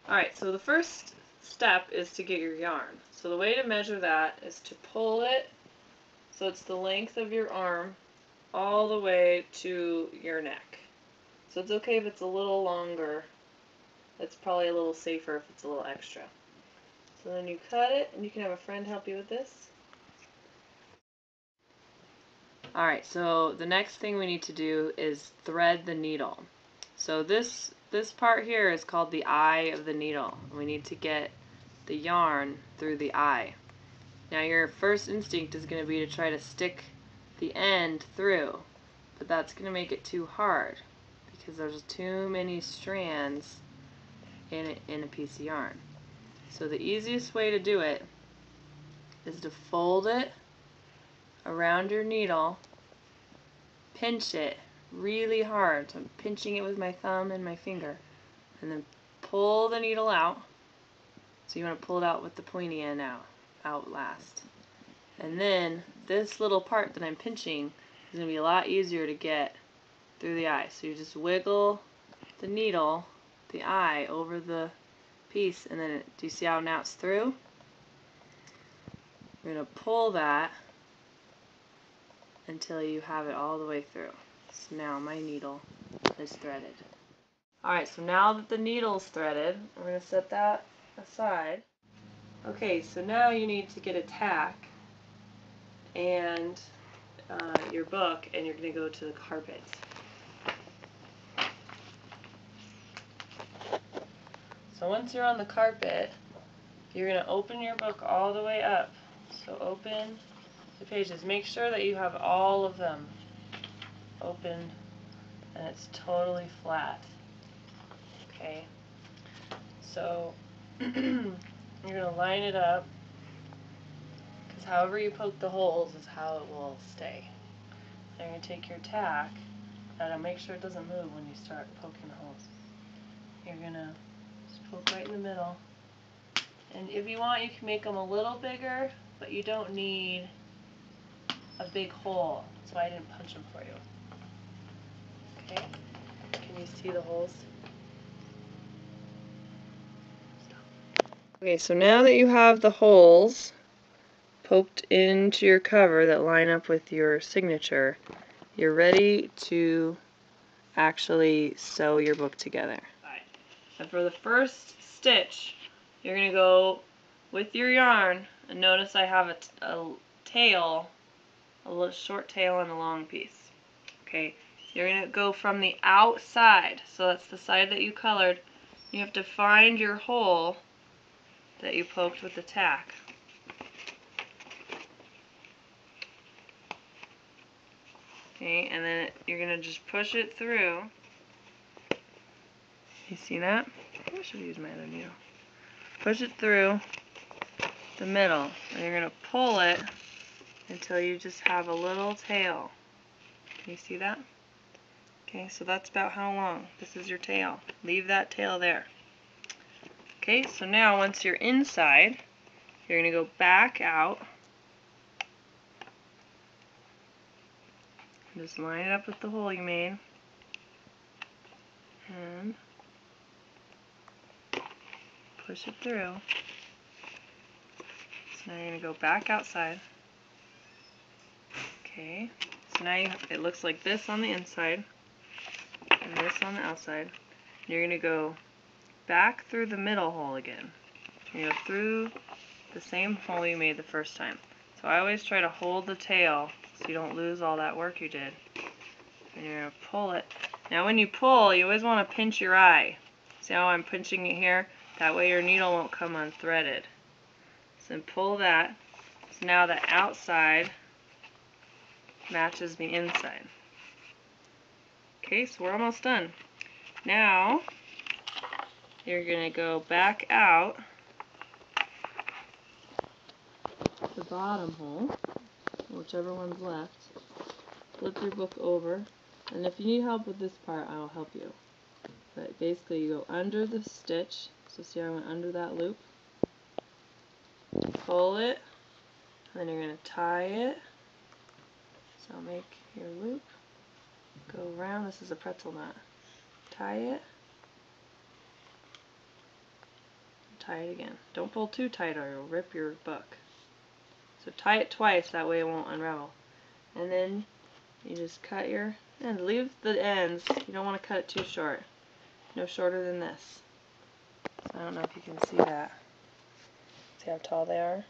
Alright, so the first step is to get your yarn. So the way to measure that is to pull it so it's the length of your arm all the way to your neck. So it's okay if it's a little longer. It's probably a little safer if it's a little extra. So then you cut it, and you can have a friend help you with this. Alright, so the next thing we need to do is thread the needle. So this part here is called the eye of the needle. We need to get the yarn through the eye. Now your first instinct is going to be to try to stick the end through, but that's going to make it too hard because there's too many strands in a piece of yarn. So the easiest way to do it is to fold it around your needle, pinch it really hard. So I'm pinching it with my thumb and my finger, and then pull the needle out. So you want to pull it out with the pointy end out last. And then this little part that I'm pinching is going to be a lot easier to get through the eye. So you just wiggle the needle, the eye, over the piece, and then do you see how now it's through? You're going to pull that until you have it all the way through. So now my needle is threaded. Alright, so now that the needle's threaded, we're going to set that aside. Okay, so now you need to get a tack and your book, and you're going to go to the carpet. So once you're on the carpet, you're going to open your book all the way up. So open the pages. Make sure that you have all of them open and it's totally flat. Okay, so you're going to line it up, because however you poke the holes is how it will stay. Then you're going to take your tack, and make sure it doesn't move when you start poking holes. You're going to just poke right in the middle. And if you want, you can make them a little bigger, but you don't need a big hole. That's why I didn't punch them for you. Okay? Can you see the holes? Okay, so now that you have the holes poked into your cover that line up with your signature, you're ready to actually sew your book together. And for the first stitch, you're going to go with your yarn, and notice I have a tail, a little short tail and a long piece. Okay, you're going to go from the outside, so that's the side that you colored. You have to find your hole that you poked with the tack. Okay, and then you're going to just push it through. You see that? I should use my other needle. Push it through the middle, and you're going to pull it until you just have a little tail. Can you see that? Okay, so that's about how long. This is your tail. Leave that tail there. Okay, so now once you're inside, you're going to go back out. Just line it up with the hole you made. And push it through. So now you're going to go back outside. Okay, so now it looks like this on the inside and this on the outside. You're going to go back through the middle hole again. You go through the same hole you made the first time. So I always try to hold the tail so you don't lose all that work you did. And you're going to pull it. Now when you pull, you always want to pinch your eye. See how I'm pinching it here? That way your needle won't come unthreaded. So then pull that. So now the outside matches the inside. Okay, so we're almost done. Now you're going to go back out the bottom hole, whichever one's left. Flip your book over, and if you need help with this part, I'll help you. But basically you go under the stitch, so see how I went under that loop? Pull it, and then you're going to tie it. So make your loop, go around, this is a pretzel knot. Tie it, tie it again. Don't pull too tight or you'll rip your book. So tie it twice, that way it won't unravel. And then you just cut your, and leave the ends. You don't want to cut it too short. No shorter than this. So I don't know if you can see that. See how tall they are?